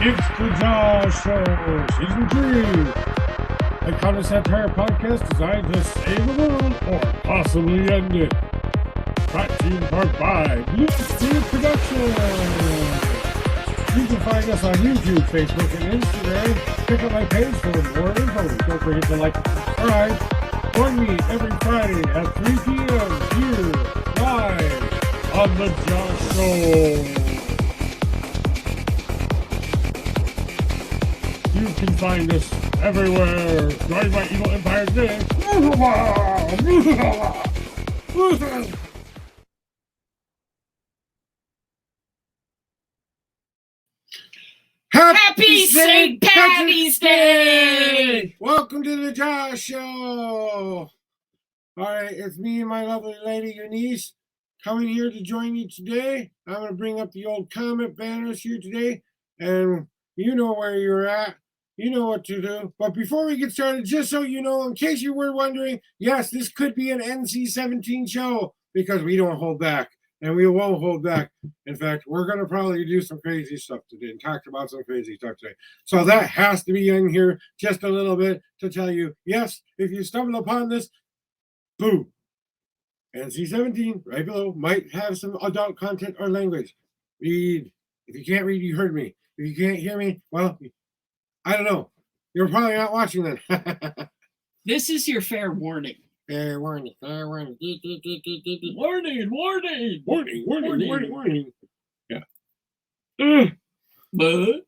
It's the Jawshow, Season 3. A counter-satire podcast designed to save the world or possibly end it. Brought to you in part by Blue Spirit Productions. You can find us on YouTube, Facebook, and Instagram. Check out my page for more info. Don't forget to like and subscribe. Join me every Friday at 3 p.m. here, live on the Jawshow. You can find us everywhere. Join my evil empire today. Happy St. Patty's Day! Welcome to the Jawshow. All right, it's me and my lovely lady Eunice coming here to join you today. I'm going to bring up the old comment banners here today, and you know where you're at. You know what to do. But before we get started, just so you know, in case you were wondering, yes, this could be an NC-17 show because we don't hold back, and we won't hold back. In fact, we're going to probably do some crazy stuff today and talk about some crazy stuff today. So that has to be in here just a little bit to tell you, yes, if you stumble upon this, boom. NC-17 right below might have some adult content or language. Read. If you can't read, you heard me. If you can't hear me, well, I don't know. You're probably not watching then. This is your fair warning. Fair warning. Fair warning. Warning, warning. Warning. Yeah. But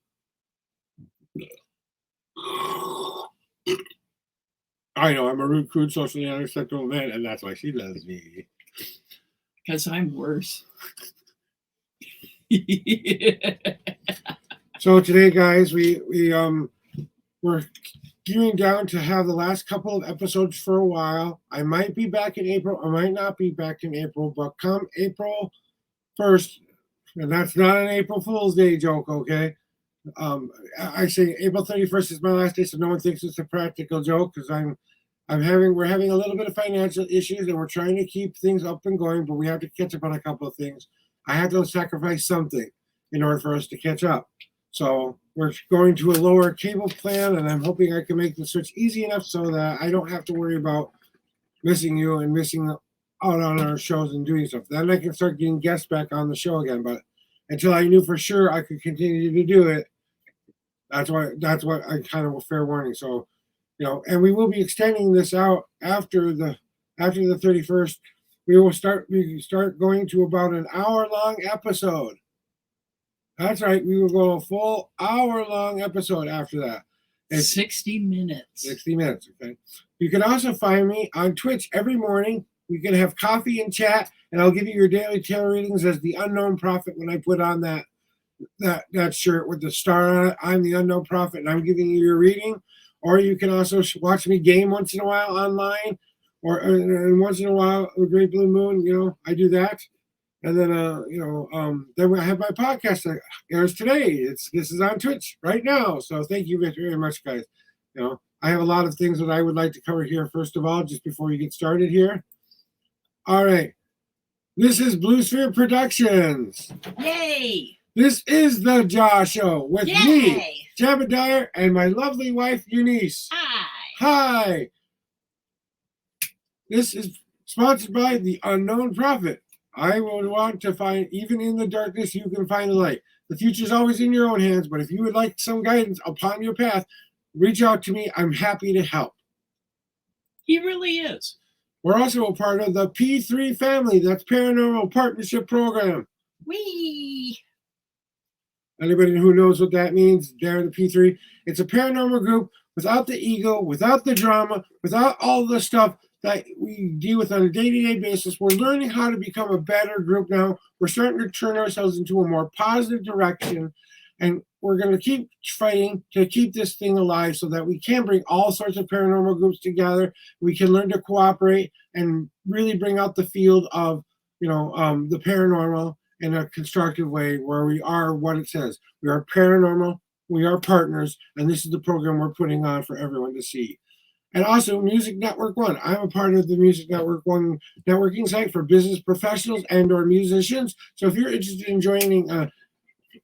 I know I'm a rude, crude, socially unacceptable man, and that's why she loves me. because I'm worse. So today, guys, we're gearing down to have the last couple of episodes for a while. I might be back in April. I might not be back in April, but come April 1st, and that's not an April Fool's Day joke, okay? I say April 31st is my last day, so no one thinks it's a practical joke because we're having a little bit of financial issues, and we're trying to keep things up and going, but we have to catch up on a couple of things. I had to sacrifice something in order for us to catch up. So we're going to a lower cable plan, and I'm hoping I can make the switch easy enough so that I don't have to worry about missing you and missing out on our shows and doing stuff. Then I can start getting guests back on the show again. But until I knew for sure I could continue to do it, that's what I kind of a fair warning. So, and we will be extending this out after the 31st. We start going to about an hour-long episode. That's right. We will go a full hour-long episode after that. It's 60 minutes. 60 minutes, okay? You can also find me on Twitch every morning. We can have coffee and chat, and I'll give you your daily tarot readings as the Unknown Prophet when I put on that shirt with the star on it. I'm the Unknown Prophet, and I'm giving you your reading. Or you can also watch me game once in a while online, or once in a while, a Great Blue Moon, I do that. And then, then I have my podcast that airs today. This is on Twitch right now. So thank you very much, guys. I have a lot of things that I would like to cover here. First of all, just before we get started here. All right. This is Blue Sphere Productions. Yay! This is the Jawshow with me, Jabadire, and my lovely wife, Eunice. Hi. This is sponsored by the Unknown Prophet. I would want to find, even in the darkness, you can find the light. The future is always in your own hands, but if you would like some guidance upon your path, reach out to me. I'm happy to help. He really is. We're also a part of the P3 family. That's Paranormal Partnership Program. Whee! Anybody who knows what that means, they're the P3. It's a paranormal group without the ego, without the drama, without all the stuff that we deal with on a day-to-day basis. We're learning how to become a better group now. We're starting to turn ourselves into a more positive direction, and we're going to keep fighting to keep this thing alive so that we can bring all sorts of paranormal groups together. We can learn to cooperate and really bring out the field of, the paranormal in a constructive way where we are what it says. We are paranormal, we are partners, and this is the program we're putting on for everyone to see. And also Music Network One. I'm a part of the Music Network One networking site for business professionals and or musicians. So if you're interested in joining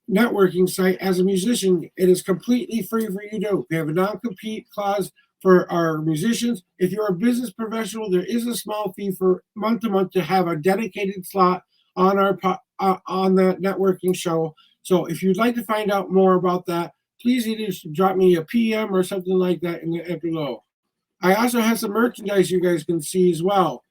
networking site as a musician. It is completely free for you to do. We have a non-compete clause for our musicians. If you're a business professional, there is a small fee for month to month to have a dedicated slot on our on the networking show. So if you'd like to find out more about that, please either drop me a PM or something like that in the below. I also have some merchandise you guys can see as well.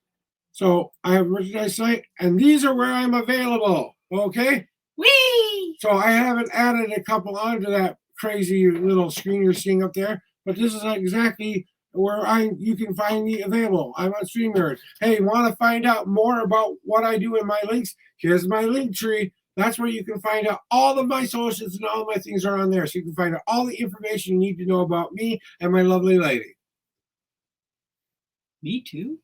So I have a merchandise site, and these are where I'm available. Okay. Whee! So I haven't added a couple onto that crazy little screen you're seeing up there, but this is exactly where you can find me available. I'm on StreamYard. Hey, want to find out more about what I do in my links? Here's my link tree. That's where you can find out all of my socials, and all my things are on there. So you can find out all the information you need to know about me and my lovely lady. Me too.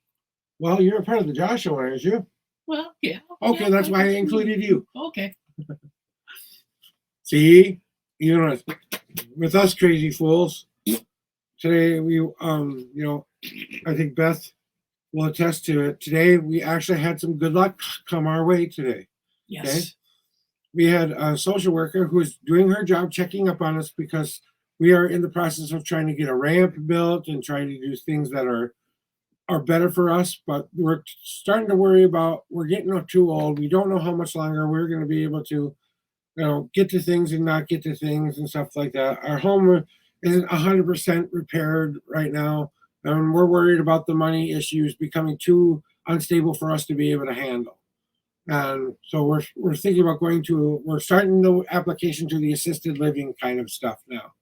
Well, you're a part of the Jawshow, aren't you? Well, yeah. Okay, yeah, that's why I included you. Okay. See, even with us crazy fools, today we, I think Beth will attest to it. Today we actually had some good luck come our way today. Yes. Okay? We had a social worker who's doing her job, checking up on us because we are in the process of trying to get a ramp built and trying to do things that are better for us. But we're starting to worry about, we're getting too old. We don't know how much longer we're going to be able to, get to things and not get to things and stuff like that. Our home isn't 100% repaired right now, and we're worried about the money issues becoming too unstable for us to be able to handle. And so we're thinking about we're starting the application to the assisted living kind of stuff now.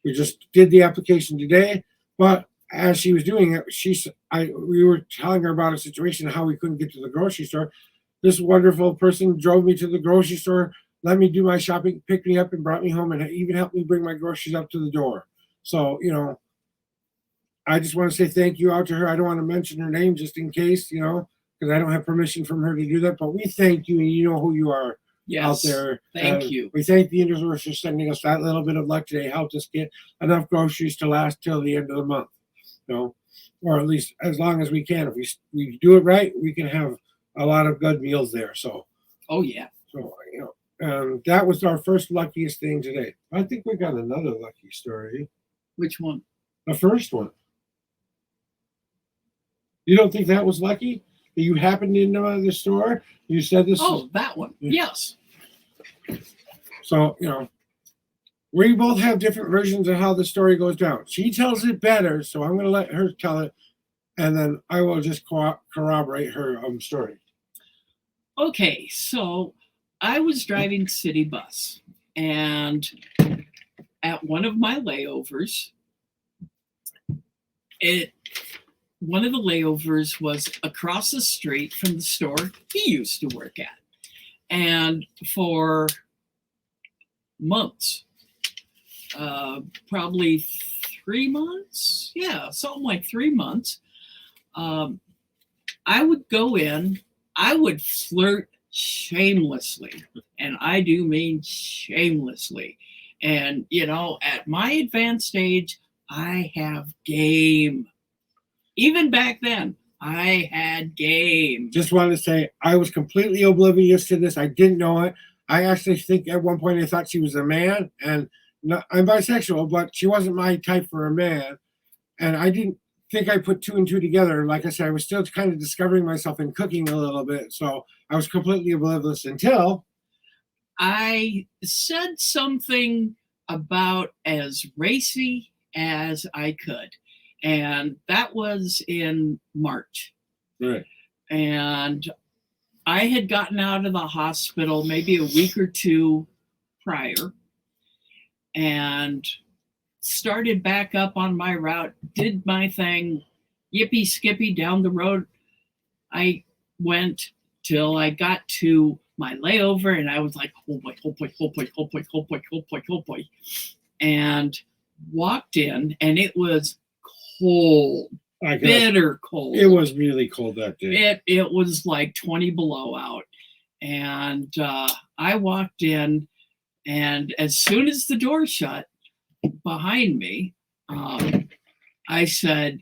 We just did the application today, but as she was doing it, we were telling her about a situation, how we couldn't get to the grocery store. This wonderful person drove me to the grocery store, let me do my shopping, picked me up and brought me home, and even helped me bring my groceries up to the door. So, I just want to say thank you out to her. I don't want to mention her name just in case, because I don't have permission from her to do that. But we thank you, and you know who you are out there. Thank you. We thank the universe for sending us that little bit of luck today, helped us get enough groceries to last till the end of the month. Or at least as long as we can. If we do it right, we can have a lot of good meals there. So, oh yeah. So that was our first luckiest thing today. I think we got another lucky story. Which one? The first one. You don't think that was lucky? That you happened into the store? You said this. Oh, that one. Yes. So we both have different versions of how the story goes down. She tells it better, so I'm going to let her tell it, and then I will just corroborate her story. Okay, so I was driving city bus, and at one of my layovers, one of the layovers was across the street from the store he used to work at. And for months, probably 3 months, yeah, something like 3 months, I would go in, I would flirt shamelessly, and I do mean shamelessly. And, at my advanced age, I have game. Even back then, I had game. Just wanted to say, I was completely oblivious to this. I didn't know it. I actually think at one point I thought she was a man, and I'm bisexual, but she wasn't my type for a man. And I didn't think I put two and two together. Like I said, I was still kind of discovering myself and cooking a little bit. So I was completely oblivious until I said something about as racy as I could. And that was in March. Right. And I had gotten out of the hospital maybe a week or two prior and started back up on my route, did my thing, yippee skippy down the road. I went till I got to my layover, and I was like, oh boy, oh boy, oh boy, oh boy, oh boy, oh boy, oh boy. And walked in, and it was cold, bitter cold. It was really cold that day. It was like 20 below out. And I walked in, and as soon as the door shut behind me, I said,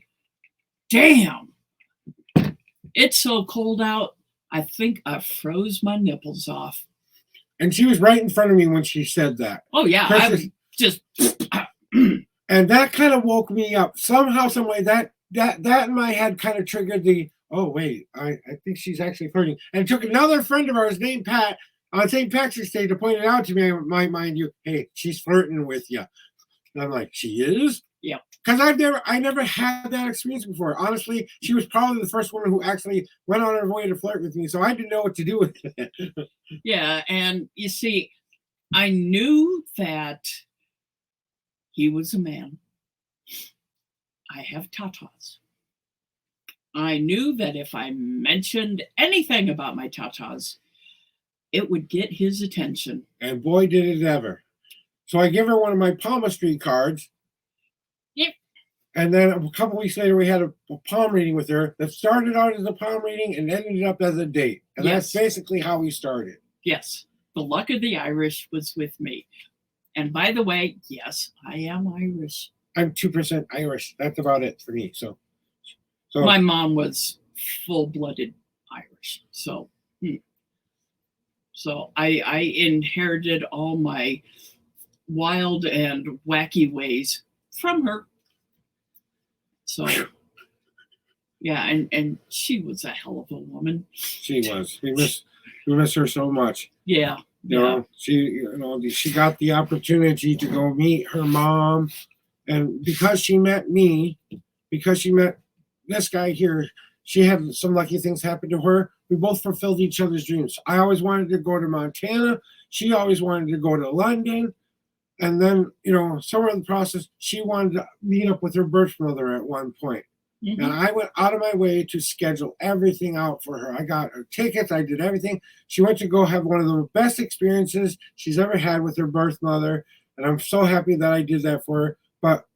damn, it's so cold out. I think I froze my nipples off. And she was right in front of me when she said that. Oh yeah, Chris I was is- just And that kind of woke me up. Somehow, some way, that in my head kind of triggered the, oh, wait, I think she's actually flirting. And it took another friend of ours named Pat on St. Patrick's Day to point it out to me, mind you, hey, she's flirting with you. And I'm like, she is? Yeah. Because I never had that experience before. Honestly, she was probably the first woman who actually went on her way to flirt with me, so I didn't know what to do with it. yeah. And you see, I knew that he was a man. I have tatas. I knew that if I mentioned anything about my tatas, it would get his attention. And boy, did it ever. So I give her one of my palmistry cards. Yep. And then a couple weeks later, we had a palm reading with her that started out as a palm reading and ended up as a date. And Yes. that's basically how we started. Yes, the luck of the Irish was with me. And by the way, yes, I am Irish. I'm 2% Irish. That's about it for me. So My mom was full-blooded Irish. So I inherited all my wild and wacky ways from her. So yeah, and she was a hell of a woman. she was. We miss her so much. Yeah. You know, she got the opportunity to go meet her mom, and because she met me, because she met this guy here, she had some lucky things happen to her. We both fulfilled each other's dreams. I always wanted to go to Montana. She always wanted to go to London. And then, somewhere in the process, she wanted to meet up with her birth mother at one point. Mhm. And I went out of my way to schedule everything out for her. I got her tickets. I did everything. She went to go have one of the best experiences she's ever had with her birth mother. And I'm so happy that I did that for her. But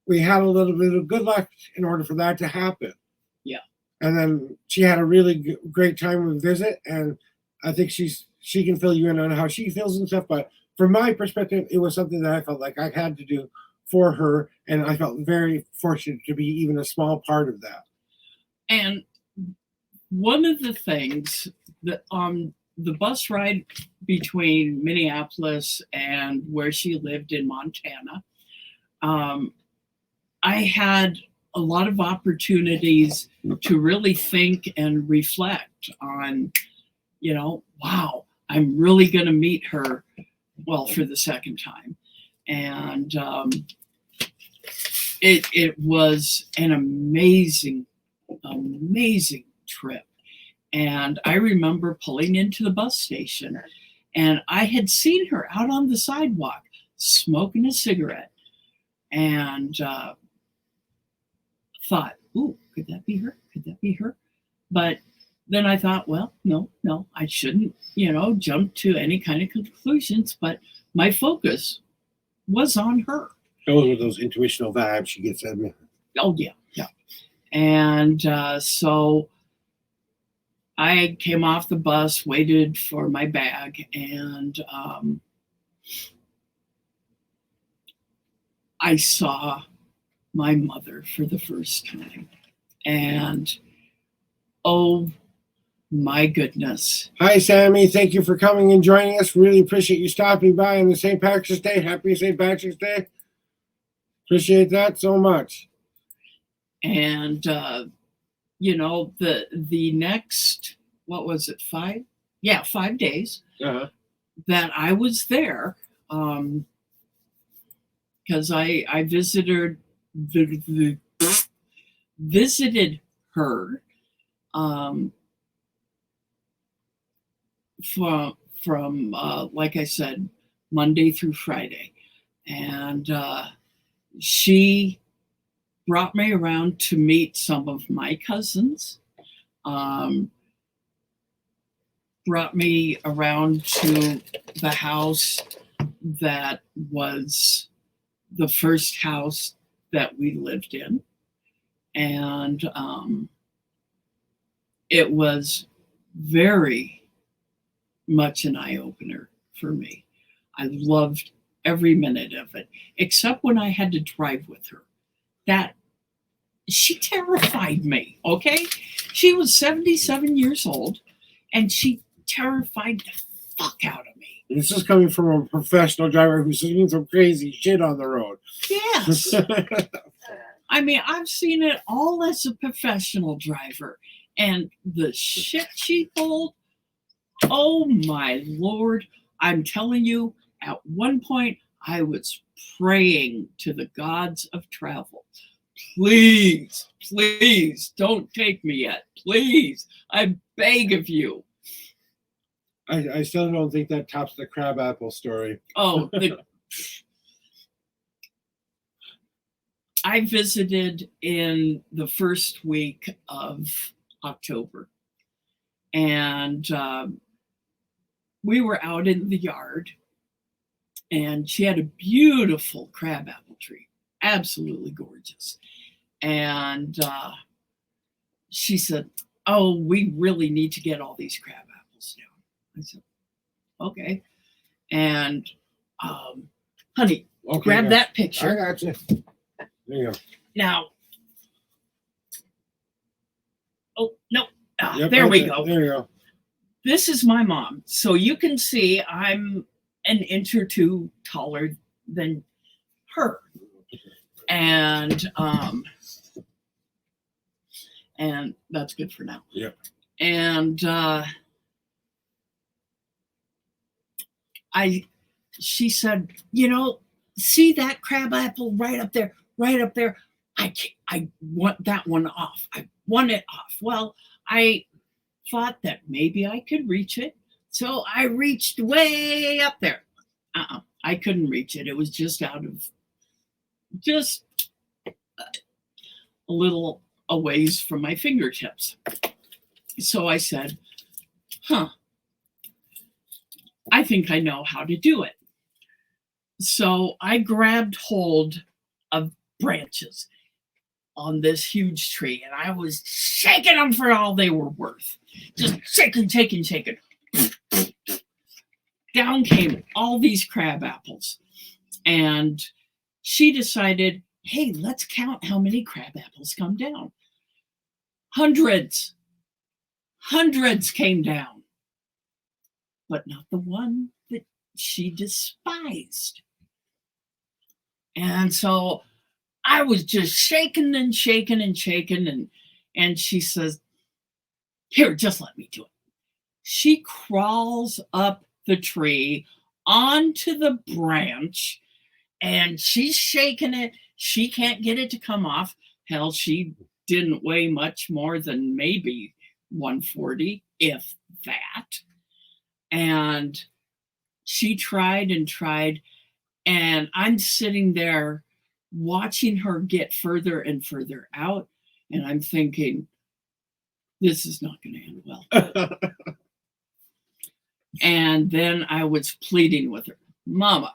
we had a little bit of good luck in order for that to happen. Yeah. And then she had a really great time with visit. And I think she can fill you in on how she feels and stuff. But from my perspective, it was something that I felt like I had to do for her, and I felt very fortunate to be even a small part of that. And one of the things that on the bus ride between Minneapolis and where she lived in Montana, I had a lot of opportunities to really think and reflect on, wow, I'm really going to meet her, well, for the second time. And it was an amazing trip. And I remember pulling into the bus station, and I had seen her out on the sidewalk smoking a cigarette, and thought, ooh, could that be her? Could that be her? But then I thought, well, no, I shouldn't, jump to any kind of conclusions. But my focus was on her. Those were those intuitional vibes she gets at me. Oh, yeah. And so I came off the bus, waited for my bag, and I saw my mother for the first time. And oh my goodness. Hi, Sammy. Thank you for coming and joining us. Really appreciate you stopping by on the St. Patrick's Day. Happy St. Patrick's Day. Appreciate that so much. And, the next, what was it, 5? Yeah, 5 days that I was there, because I visited visited her from like I said, Monday through Friday. And she brought me around to meet some of my cousins, brought me around to the house that was the first house that we lived in. And it was very much an eye-opener for me. I loved every minute of it, except when I had to drive with her. That she terrified me, okay? She was 77 years old, and she terrified the fuck out of me. This is coming from a professional driver who's seen some crazy shit on the road. Yes. I mean, I've seen it all as a professional driver. And the shit she pulled, oh my Lord. I'm telling you, at one point, I was praying to the gods of travel. Please, please don't take me yet. Please, I beg of you. I still don't think that tops the crabapple story. Oh, I visited in the first week of October, and we were out in the yard, and she had a beautiful crabapple tree, absolutely gorgeous. And she said, "Oh, we really need to get all these crab apples down." I said, "Okay." And honey, Okay, grab that I picture. got you. There you go. Now, oh no, Yep, there we okay, go. There you go. This is my mom. So you can see I'm an inch or two taller than her. And that's good for now. Yep. And she said, "You know, see that crab apple right up there, right up there. I want that one off. I want it off." Well, I thought that maybe I could reach it. So I reached way up there. I couldn't reach it. It was just a little a ways from my fingertips. So I said, I think I know how to do it. So I grabbed hold of branches on this huge tree, and I was shaking them for all they were worth. Just shaking. Down came all these crab apples. And she decided, hey, let's count how many crab apples come down. Hundreds came down, but not the one that she despised. And so I was just shaking, and she says, here, just let me do it. She crawls up the tree onto the branch, and she's shaking it. She can't get it to come off. Hell, she didn't weigh much more than maybe 140, if that. And she tried, and I'm sitting there watching her get further and further out, and I'm thinking, this is not going to end well. And then I was pleading with her, Mama,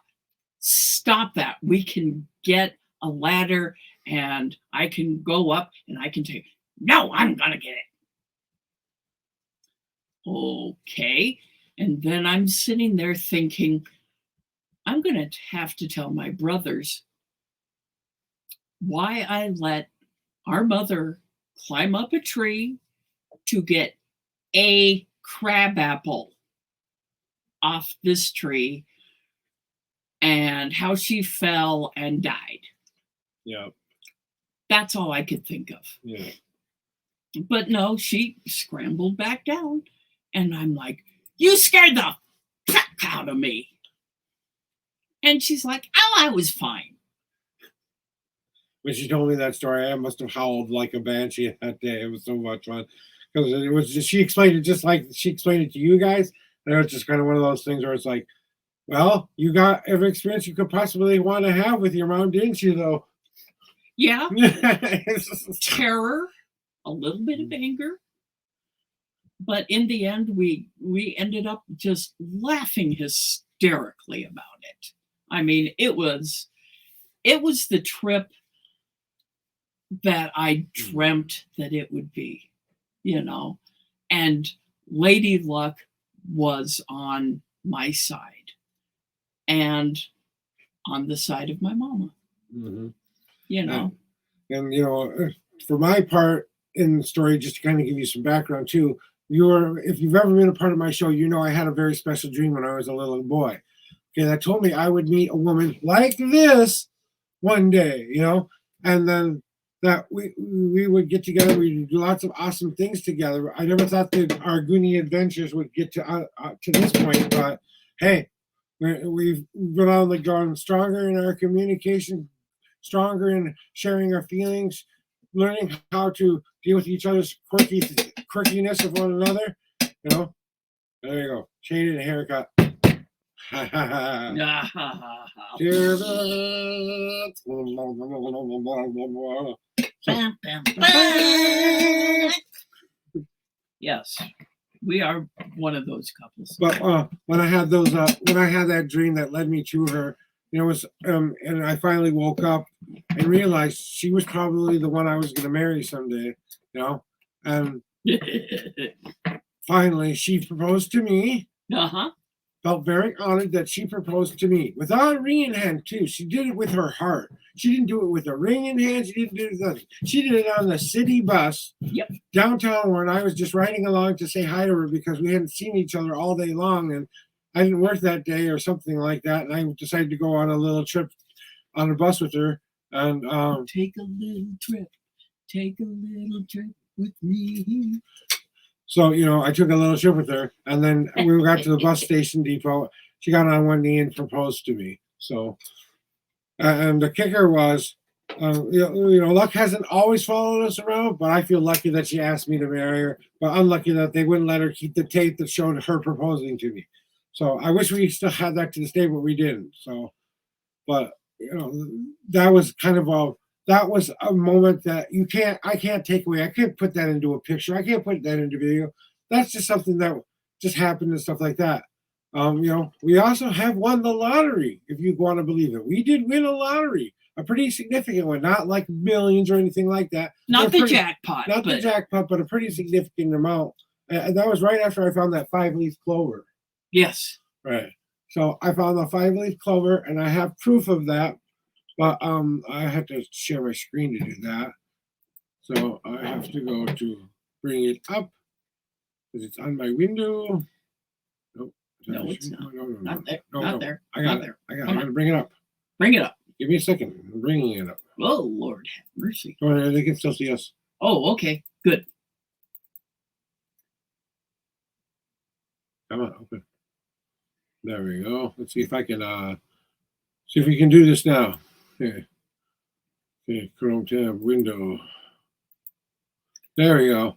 stop that. We can get a ladder, and I can go up, and I can take. No, I'm going to get it. Okay. And then I'm sitting there thinking, I'm going to have to tell my brothers why I let our mother climb up a tree to get a crabapple off this tree, and how she fell and died. Yeah. That's all I could think of. Yeah. But no, she scrambled back down, and I'm like, you scared the fuck out of me. And she's like, oh, I was fine. When she told me that story, I must have howled like a banshee that day. It was so much fun. Because it was just, she explained it just like she explained it to you guys. And it was just kind of one of those things where it's like, well, you got every experience you could possibly want to have with your mom, didn't you, though? Yeah. Terror, a little bit of anger. But in the end, we ended up just laughing hysterically about it. I mean, it was the trip that I dreamt that it would be, you know, and Lady Luck was on my side and on the side of my mama. Mm-hmm. You know. And, you know, for my part in the story, just to kind of give you some background too, if you've ever been a part of my show, you know I had a very special dream when I was a little boy. Okay, that told me I would meet a woman like this one day, and then that we would get together. We'd do lots of awesome things together. I never thought that our Goonie adventures would get to this point, but hey, we've been on gone stronger in our communication, stronger in sharing our feelings, learning how to deal with each other's quirkiness of one another. There you go. Shaded a haircut. Yes, we are one of those couples. But when I had that dream that led me to her, and I finally woke up and realized she was probably the one I was going to marry someday, and finally she proposed to me. Felt very honored that she proposed to me without a ring in hand too. She did it with her heart. She didn't do it with a ring in hand. She didn't do it with nothing. She did it on the city bus downtown, where I was just riding along to say hi to her because we hadn't seen each other all day long, and I didn't work that day or something like that, and I decided to go on a little trip on a bus with her. And take a little trip with me. So, I took a little trip with her, and then we got to the bus station depot. She got on one knee and proposed to me. So, and the kicker was, luck hasn't always followed us around, but I feel lucky that she asked me to marry her, but unlucky that they wouldn't let her keep the tape that showed her proposing to me. So I wish we still had that to this day, but we didn't. So, but, that was a moment that I can't take away. I can't put that into a picture. I can't put that into video. That's just something that just happened and stuff like that. We also have won the lottery, if you want to believe it. We did win a lottery, a pretty significant one, not like millions or anything like that. Not the jackpot. Not the jackpot, but a pretty significant amount. And that was right after I found that 5-leaf clover. Yes. Right. So I found the 5-leaf clover, and I have proof of that. But I have to share my screen to do that. So I have to go to bring it up because it's on my window. Nope. No, it's not. No. Not there. No, not no. there. I got not it. there. I got to bring it up. Bring it up. Give me a second. I'm bringing it up. Oh, Lord have mercy. Oh, they can still see us. Oh, okay. Good. Come on, open. There we go. Let's see if I can see if we can do this now. Okay. Chrome tab window. There we go.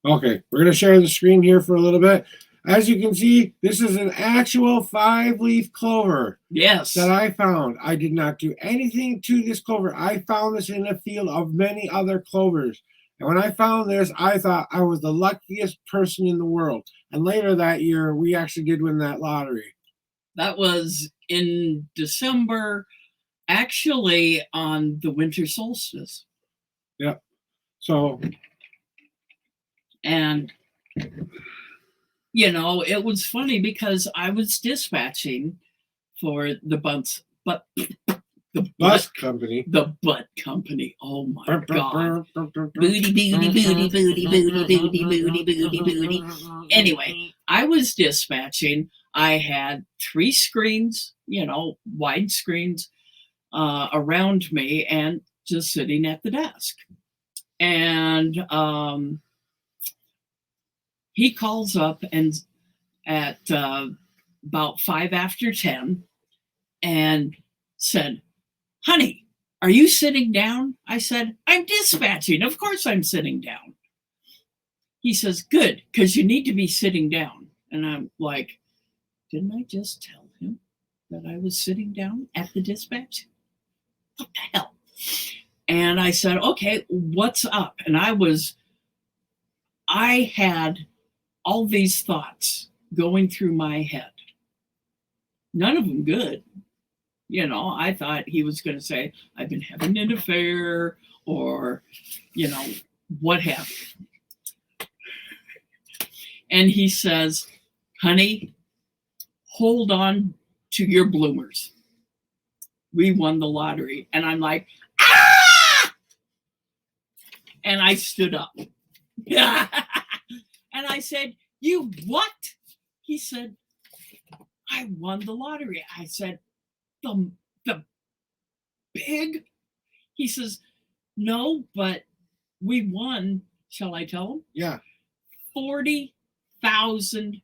Okay, we're going to share the screen here for a little bit. As you can see, this is an actual 5-leaf clover. Yes. That I found. I did not do anything to this clover. I found this in a field of many other clovers. And when I found this, I thought I was the luckiest person in the world. And later that year, we actually did win that lottery. That was in December, actually on the winter solstice. Yep. So. And, it was funny because I was dispatching for the bus company. The butt company. Oh my God. Booty, booty, booty, booty, booty, booty, booty, booty, booty. Anyway, I was dispatching. I had 3 screens, wide screens around me and just sitting at the desk. And he calls up and at about 5 after 10 and said, "Honey, are you sitting down?" I said, "I'm dispatching. Of course I'm sitting down." He says, "Good, because you need to be sitting down." And I'm like, didn't I just tell him that I was sitting down at the dispatch? What the hell? And I said, "Okay, what's up?" And I had all these thoughts going through my head. None of them good. I thought he was going to say, "I've been having an affair," or, what have you. And he says, "Honey, hold on to your bloomers. We won the lottery." And I'm like, "Ah!" And I stood up. And I said, you what? He said, I won the lottery. I said, the big? He says, no, but we won. Shall I tell him? Yeah. $40,000.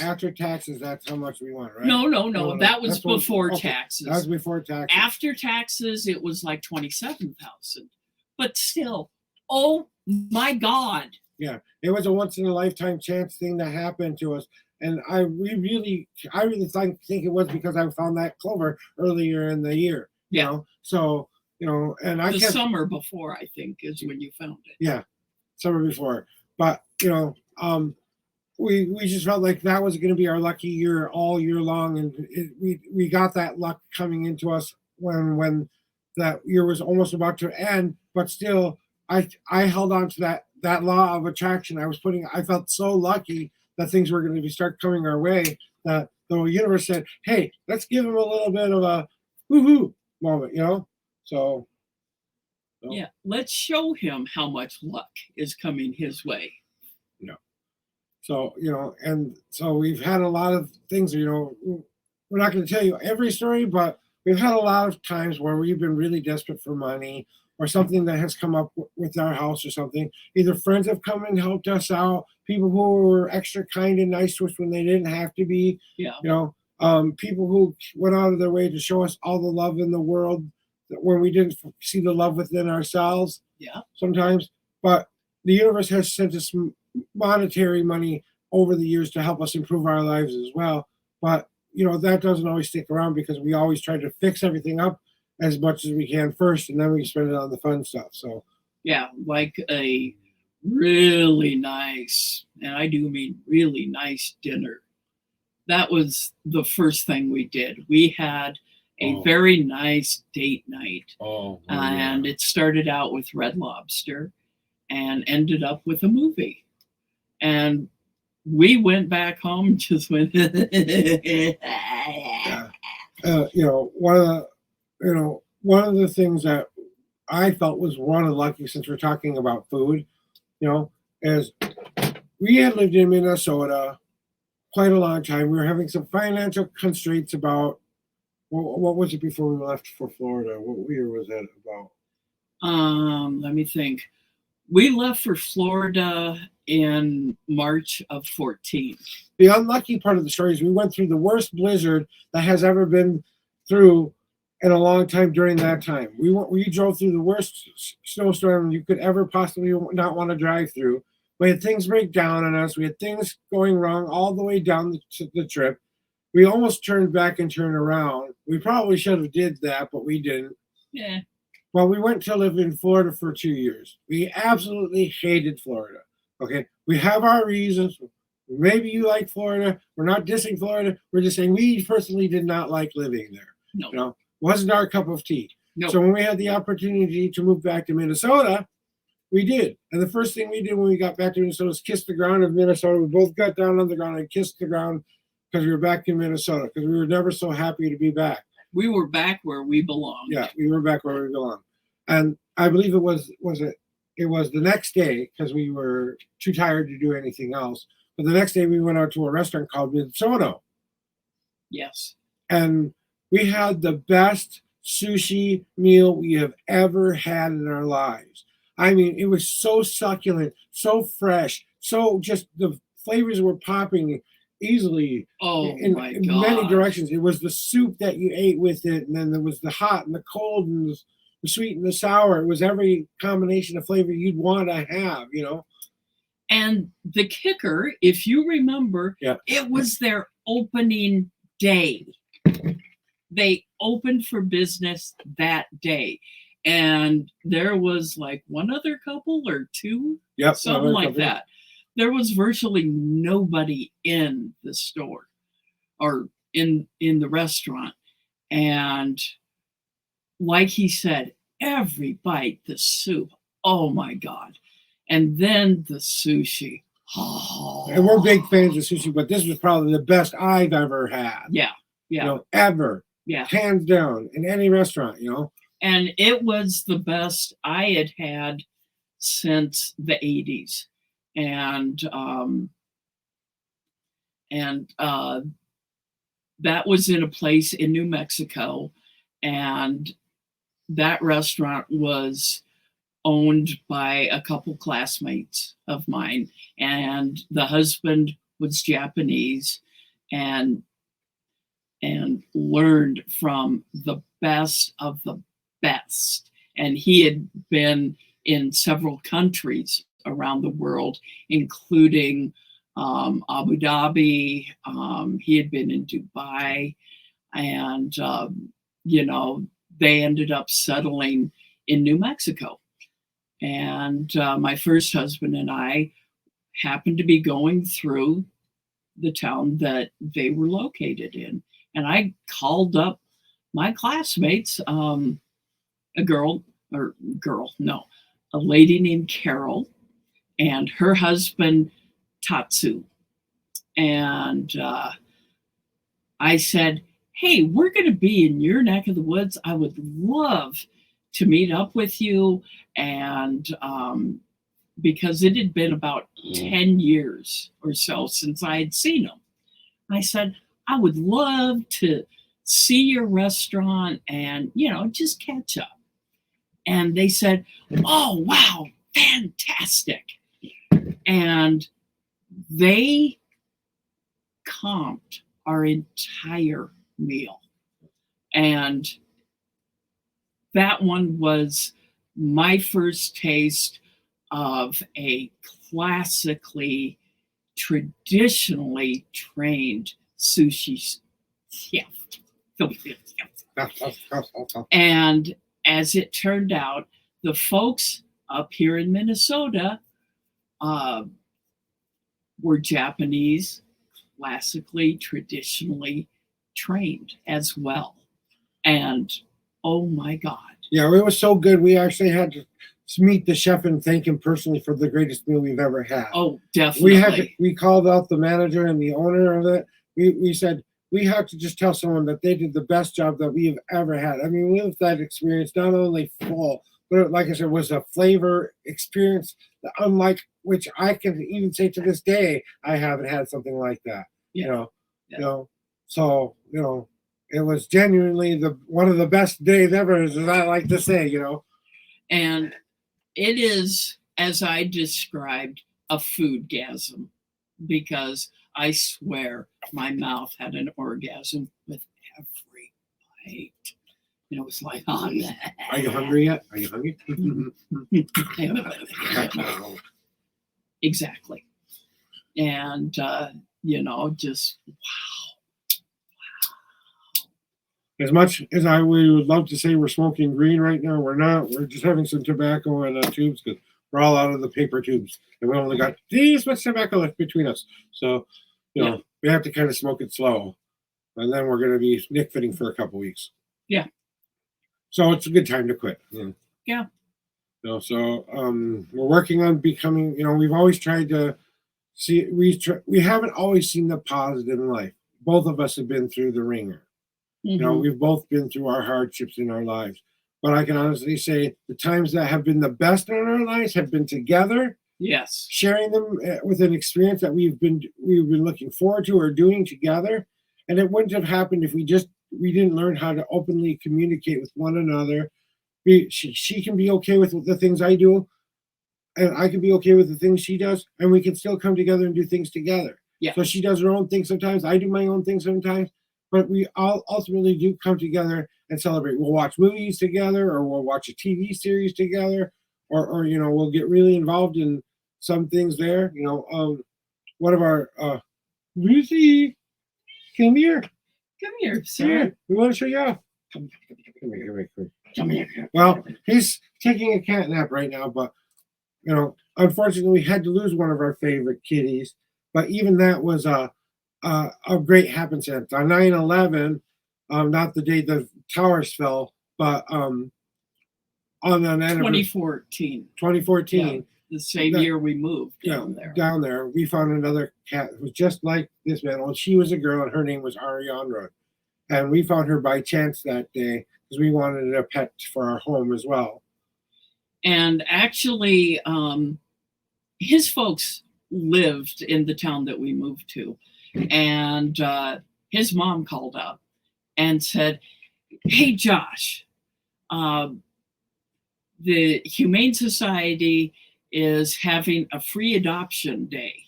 After taxes, that's how much we won, right? No. That was before okay. taxes. That was before taxes. After taxes, it was like 27,000. But still, oh my God. Yeah, it was a once in a lifetime chance thing that happened to us. And I really think it was because I found that clover earlier in the year. You know? So, and I the kept, summer before, I think, is when you found it. Yeah, summer before. But we just felt like that was going to be our lucky year all year long, and we got that luck coming into us when that year was almost about to end. But still, I held on to that law of attraction. I felt so lucky that things were going to start coming our way, that the universe said, hey, let's give him a little bit of a woohoo moment, So yeah, let's show him how much luck is coming his way. So, and so we've had a lot of things, we're not going to tell you every story, but we've had a lot of times where we've been really desperate for money or something that has come up with our house or something. Either friends have come and helped us out, people who were extra kind and nice to us when they didn't have to be, people who went out of their way to show us all the love in the world when we didn't see the love within ourselves. Yeah. Sometimes, but the universe has sent us monetary money over the years to help us improve our lives as well. But, that doesn't always stick around because we always try to fix everything up as much as we can first, and then we spend it on the fun stuff. So, yeah, like a really nice, and I do mean really nice dinner. That was the first thing we did. We had a very nice date night. And it started out with Red Lobster and ended up with a movie. And we went back home, just went. One of the things that I felt was one of the lucky, since we're talking about food, is we had lived in Minnesota quite a long time. We were having some financial constraints about what was it before we left for Florida? What year was that about? Let me think. We left for Florida in March of 14. The unlucky part of the story is we went through the worst blizzard that has ever been through in a long time during that time. We drove through the worst snowstorm you could ever possibly not want to drive through. We had things break down on us. We had things going wrong all the way down the trip. We almost turned back and turned around. We probably should have did that, but we didn't. Yeah. Well, we went to live in Florida for 2 years. We absolutely hated Florida. Okay, we have our reasons. Maybe you like Florida. We're not dissing Florida. We're just saying we personally did not like living there. No. Wasn't our cup of tea. No. So when we had the opportunity to move back to Minnesota, we did. And the first thing we did when we got back to Minnesota was kiss the ground of Minnesota. We both got down on the ground and kissed the ground because we were back in Minnesota, because we were never so happy to be back. We were back where we belonged. Yeah, we were back where we belonged. And I believe it was the next day, because we were too tired to do anything else. But the next day we went out to a restaurant called Minnesota. Yes. And we had the best sushi meal we have ever had in our lives. I mean, it was so succulent, so fresh, so just the flavors were popping easily in many directions. It was the soup that you ate with it, and then there was the hot and the cold and the sweet and the sour. It was every combination of flavor you'd want to have, And the kicker, if you remember, it was their opening day. They opened for business that day. And there was like one other couple or two, something like that. There was virtually nobody in the store or in the restaurant. And like he said, every bite, the soup, oh my God. And then the sushi. Oh. And we're big fans of sushi, but this was probably the best I've ever had. Yeah. Ever. Yeah. Hands down, in any restaurant, And it was the best I had had since the 80s. and that was in a place in New Mexico, and that restaurant was owned by a couple classmates of mine, and the husband was Japanese, and learned from the best of the best. And he had been in several countries around the world, including Abu Dhabi. He had been in Dubai, and they ended up settling in New Mexico. And my first husband and I happened to be going through the town that they were located in. And I called up my classmates, a lady named Carol and her husband, Tatsu. And I said, hey, we're going to be in your neck of the woods. I would love to meet up with you. And because it had been about 10 years or so since I had seen him, I said, I would love to see your restaurant and, just catch up. And they said, oh, wow, fantastic. And they comped our entire meal. And that one was my first taste of a classically, traditionally trained sushi chef. And as it turned out, the folks up here in Minnesota were Japanese, classically, traditionally trained as well. And oh my God. Yeah, it was so good. We actually had to meet the chef and thank him personally for the greatest meal we've ever had. Oh, definitely. We called out the manager and the owner of it. We said, we have to just tell someone that they did the best job that we've ever had. I mean, we've had experience not only full, but like I said, was a flavor experience that unlike which I can even say to this day, I haven't had something like that. Yeah. So it was genuinely one of the best days ever, as I like to say, And it is, as I described, a foodgasm, because I swear my mouth had an orgasm with every bite. It was like, oh, are you hungry yet? Are you hungry? Exactly. And, just wow. As much as we would love to say we're smoking green right now, we're not. We're just having some tobacco in tubes because we're all out of the paper tubes. And we only got this much tobacco left between us. So, we have to kind of smoke it slow. And then we're going to be nick fitting for a couple weeks. Yeah. So it's a good time to quit. Yeah. So we're working on becoming, we've always tried to see, we haven't always seen the positive in life. Both of us have been through the ringer. Mm-hmm. We've both been through our hardships in our lives. But I can honestly say the times that have been the best in our lives have been together. Yes. Sharing them with an experience that we've been looking forward to or doing together. And it wouldn't have happened if we didn't learn how to openly communicate with one another. She can be okay with the things I do, and I can be okay with the things she does, and we can still come together and do things together. Yeah. So she does her own thing sometimes, I do my own thing sometimes, but we all ultimately do come together and celebrate. We'll watch movies together, or we'll watch a TV series together, or we'll get really involved in some things there. One of our Lucy, come here. Come here, sir. Here, we want to show you off. Come here. Come here. Well, he's taking a cat nap right now, but unfortunately, we had to lose one of our favorite kitties. But even that was a great happenstance. On 9/11, not the day the towers fell, but on an 2014. 2014. Yeah, the same year we moved down there. Down there, we found another cat who was just like this man. Well, she was a girl, and her name was Ariandra. And we found her by chance that day because we wanted a pet for our home as well. And actually, his folks lived in the town that we moved to. And his mom called up and said, "Hey, Josh, the Humane Society is having a free adoption day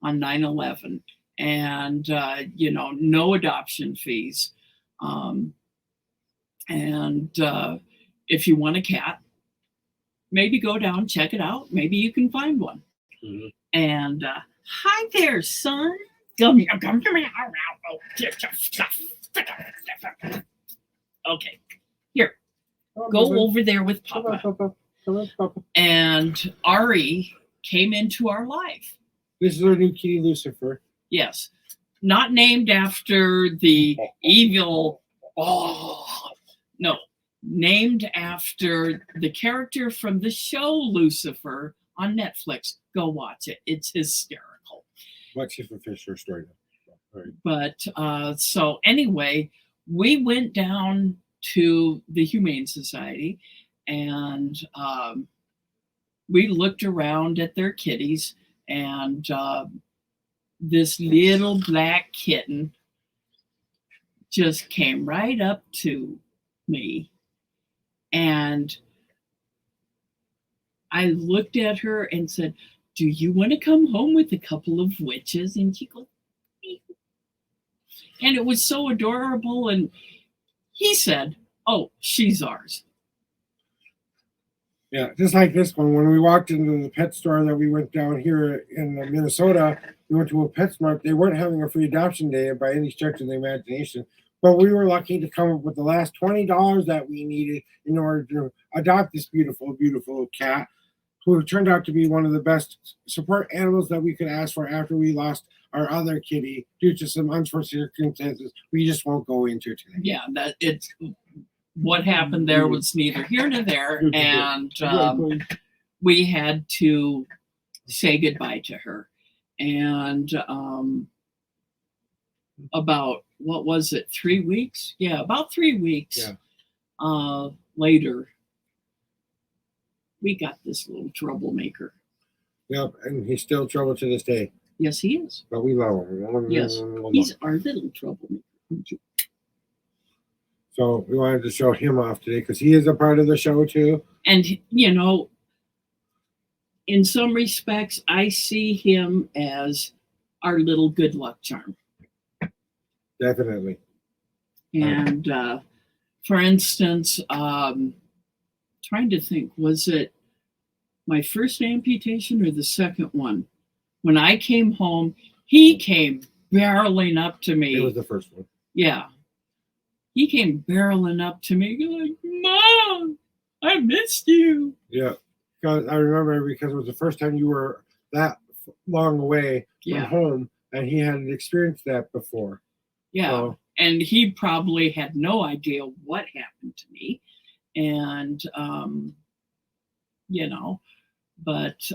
on 9/11, and no adoption fees. And if you want a cat, maybe go down, check it out. Maybe you can find one." Mhm. And hi there, son. Come here. Okay, here, go over there with Papa. Come on, Papa. And Ari came into our life. This is our new kitty, Lucifer. Yes, not named after the evil. No, named after the character from the show Lucifer on Netflix. Go watch it. It's hysterical. Watch it for Fisher story. Right. But so anyway, we went down to the Humane Society, and we looked around at their kitties, and this little black kitten just came right up to me, and I looked at her and said, "Do you want to come home with a couple of witches?" And she goes, "Ew." And it was so adorable. And he said, "Oh, she's ours." Yeah, just like this one. When we walked into the pet store that we went down here in Minnesota, we went to a PetSmart. They weren't having a free adoption day by any stretch of the imagination, but we were lucky to come up with the last $20 that we needed in order to adopt this beautiful, beautiful cat, who turned out to be one of the best support animals that we could ask for after we lost our other kitty due to some unfortunate circumstances we just won't go into today. Yeah, that it's what happened there was neither here nor there, and we had to say goodbye to her. And about, what was it, 3 weeks? Yeah, about 3 weeks later, we got this little troublemaker. Yep, and he's still trouble to this day. Yes, he is. But we love him. Yes, he's our little troublemaker. So we wanted to show him off today because he is a part of the show too. And, in some respects, I see him as our little good luck charm. Definitely. And for instance, trying to think, was it my first amputation or the second one? When I came home, he came barreling up to me. It was the first one. Yeah. He came barreling up to me, like, "Mom, I missed you." Yeah. Because I remember, because it was the first time you were that long away from home, and he hadn't experienced that before. Yeah. So, and he probably had no idea what happened to me. And, but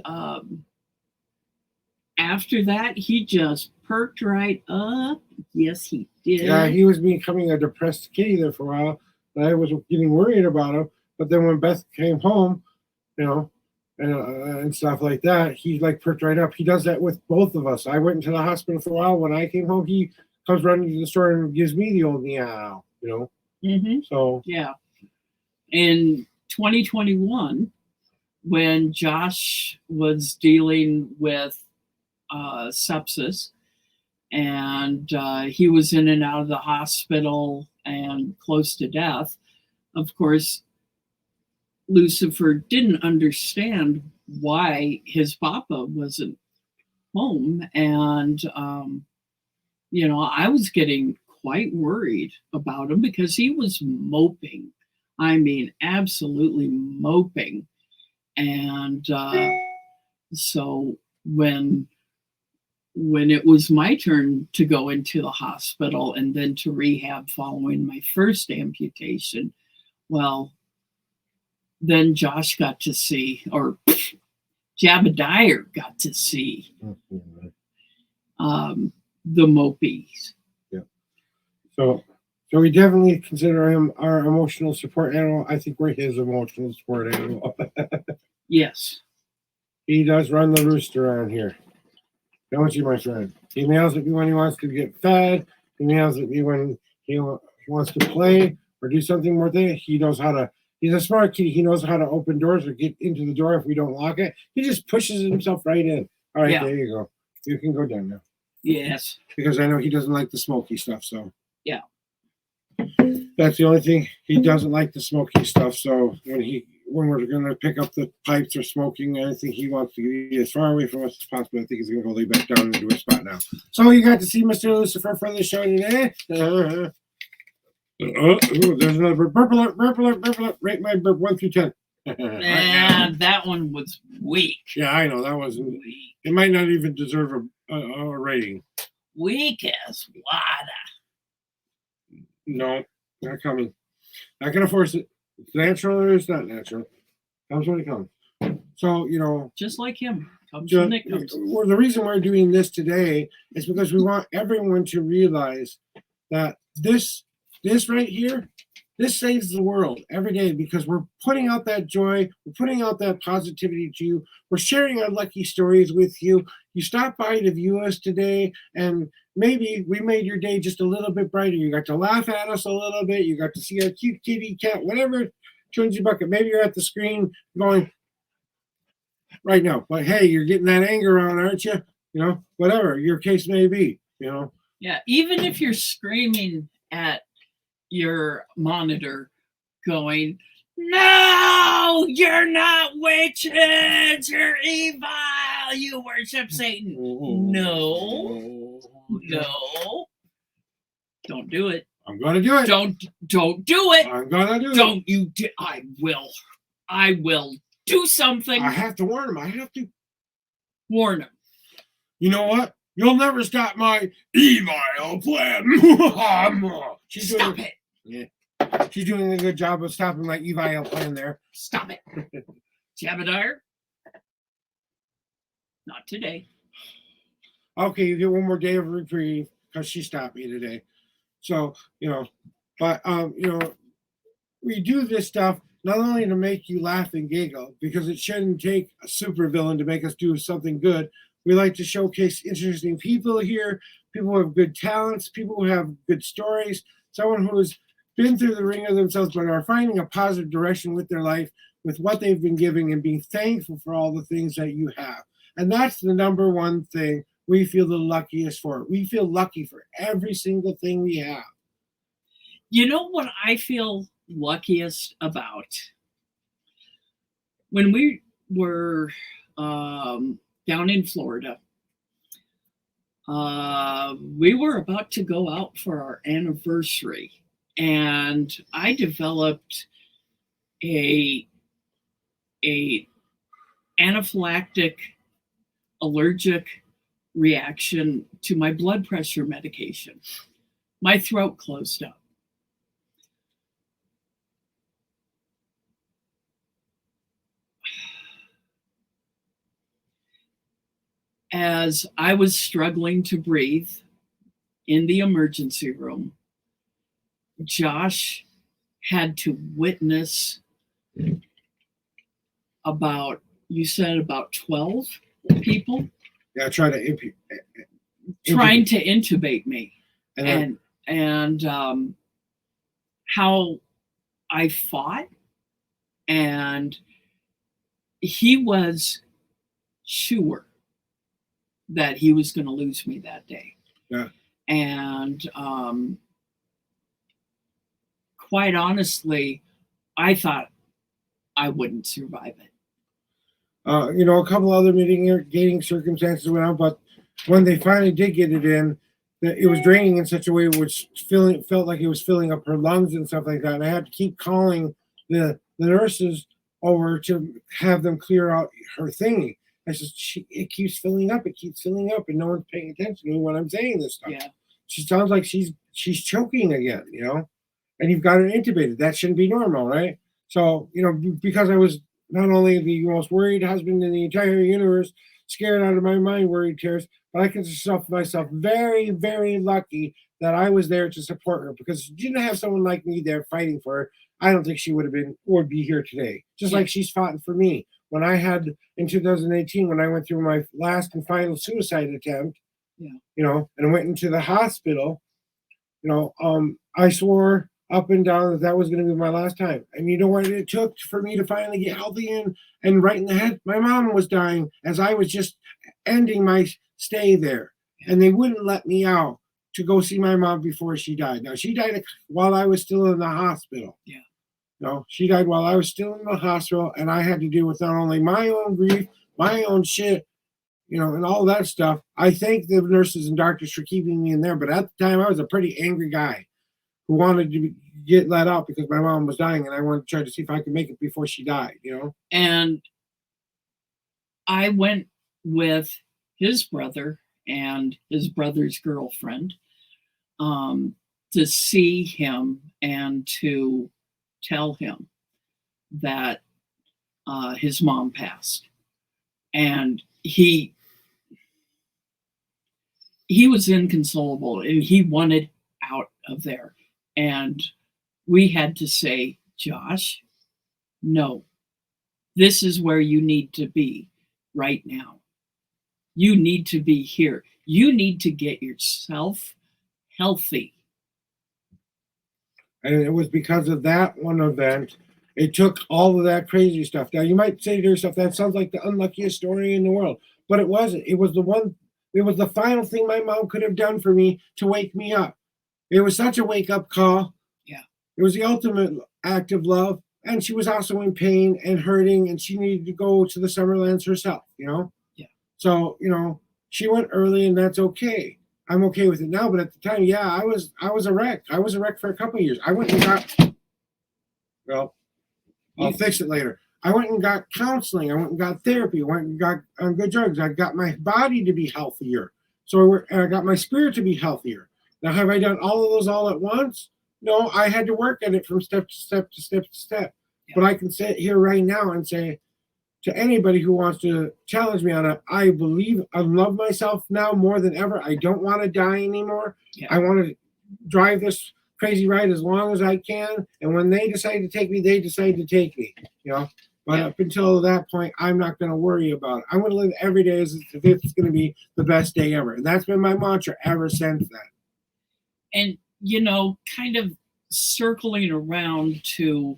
after that, he just perked right up. Yes, he did. yeah, he was becoming a depressed kitty there for a while. And I was getting worried about him. But then when Beth came home, and stuff like that, he like perked right up. He does that with both of us. I went into the hospital for a while. When I came home, he comes running to the store and gives me the old meow, Mm-hmm. So yeah. In 2021, when Josh was dealing with sepsis, and he was in and out of the hospital and close to death, of course, Lucifer didn't understand why his papa wasn't home. And, I was getting quite worried about him because he was moping. I mean, absolutely moping. And so when it was my turn to go into the hospital and then to rehab following my first amputation, well, then Josh got to see, or Jabadire got to see the mopies. Yeah. So we definitely consider him our emotional support animal. I think we're his emotional support animal. Yes. He does run the roost around here. Don't you, my friend? He nails at me when he wants to get fed. He nails at me when he wants to play or do something more thing. He knows how to. He's a smart kid. He knows how to open doors or get into the door if we don't lock it. He just pushes himself right in. All right, There you go. You can go down now. Yes. Because I know he doesn't like the smoky stuff. So yeah, that's the only thing. He doesn't like the smoky stuff. So when we're going to pick up the pipes or smoking, anything, he wants to get as far away from us as possible. I think he's going to go lay back down into his spot now. So you got to see Mr. Lucifer for the show today. There's another burp alert. Rate my burp 1 through 10. And that one was weak. Yeah, I know that wasn't. Weak. It might not even deserve a rating. Weak as water. No, not coming. Not gonna force it. It's natural or it's not natural. Comes when it comes. So just like him, comes when it comes. Well, the reason we're doing this today is because we want everyone to realize that this right here, this saves the world every day because we're putting out that joy, we're putting out that positivity to you. We're sharing our lucky stories with you. You stopped by to view us today, and maybe we made your day just a little bit brighter. You got to laugh at us a little bit. You got to see our cute kitty cat, whatever turns your bucket. Maybe you're at the screen going right now, but hey, you're getting that anger on, aren't you? Whatever your case may be. Yeah, even if you're screaming at your monitor going, no, you're not witches, you're evil, you worship Satan. No, don't do it. I'm gonna do it. Don't do it. I'm gonna do it. Don't you do. I will do something. I have to warn him. I have to warn him. You know what? You'll never stop my evil plan. Stop it. Yeah. She's doing a good job of stopping my evil plan there. Stop it. Jabadire? Not today. Okay, you get one more day of reprieve because she stopped me today. So, but we do this stuff not only to make you laugh and giggle, because it shouldn't take a supervillain to make us do something good. We like to showcase interesting people here, people who have good talents, people who have good stories, someone who has been through the ringer themselves but are finding a positive direction with their life, with what they've been giving, and being thankful for all the things that you have. And that's the number one thing we feel the luckiest for. We feel lucky for every single thing we have. You know what I feel luckiest about? When we were down in Florida, we were about to go out for our anniversary, and I developed a anaphylactic allergic reaction to my blood pressure medication. My throat closed up. As I was struggling to breathe in the emergency room, Josh had to witness about 12 people Yeah, trying to intubate me, and how I fought, and he was sure that he was going to lose me that day. Yeah. And quite honestly, I thought I wouldn't survive it. A couple other mitigating circumstances went on, but when they finally did get it in, it was draining in such a way which felt like it was filling up her lungs and stuff like that. And I had to keep calling the nurses over to have them clear out her thingy. I said, it keeps filling up, and no one's paying attention to me when I'm saying this stuff. Yeah. She sounds like she's choking again, and you've got her intubated. That shouldn't be normal, right? So, because I was not only the most worried husband in the entire universe, scared out of my mind, worried tears, but I consider myself very, very lucky that I was there to support her, because if she didn't have someone like me there fighting for her, I don't think she would be here today. Just like she's fought for me. when I had in 2018, when I went through my last and final suicide attempt, Yeah. you know, and I went into the hospital, you know, I swore up and down that was going to be my last time. And you know what it took for me to finally get healthy and right in the head? My mom was dying as I was just ending my stay there. And they wouldn't let me out to go see my mom before she died. Now, she died while I was still in the hospital. Yeah. No, she died while I was still in the hospital, and I had to deal with not only my own grief, my own shit, you know, and all that stuff. I thank the nurses and doctors for keeping me in there, but at the time I was a pretty angry guy who wanted to get let out because my mom was dying, and I wanted to try to see if I could make it before she died, you know. And I went with his brother and his brother's girlfriend to see him and to tell him that his mom passed. And he was inconsolable and he wanted out of there. And we had to say, Josh, no, this is where you need to be right now. You need to be here. You need to get yourself healthy. And it was because of that one event. It took all of that crazy stuff. Now, you might say to yourself, that sounds like the unluckiest story in the world. But it wasn't. It was the final thing my mom could have done for me to wake me up. It was such a wake-up call. Yeah. It was the ultimate act of love. And she was also in pain and hurting, and she needed to go to the Summerlands herself, you know? Yeah. So, you know, she went early, and that's okay. I'm okay with it now, but at the time, yeah, I was a wreck. I was a wreck for a couple of years. I went and got, well, I'll fix it later. I went and got counseling. I went and got therapy. I went and got on good drugs. I got my body to be healthier. So I got my spirit to be healthier. Now, have I done all of those all at once? No, I had to work at it from step to step to step to step. Yeah. But I can sit here right now and say to anybody who wants to challenge me on it, I believe I love myself now more than ever. I don't want to die anymore. Yeah. I want to drive this crazy ride as long as I can. And when they decide to take me, they decide to take me, you know. But up until that point, I'm not going to worry about it. I'm going to live every day as if it's going to be the best day ever. And that's been my mantra ever since then. And, you know, kind of circling around to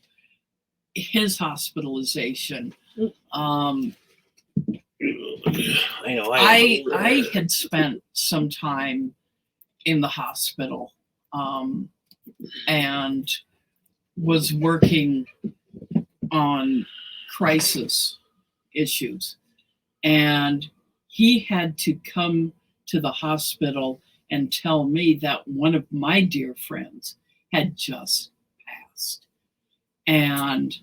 his hospitalization. I had spent some time in the hospital and was working on crisis issues, and he had to come to the hospital and tell me that one of my dear friends had just passed, and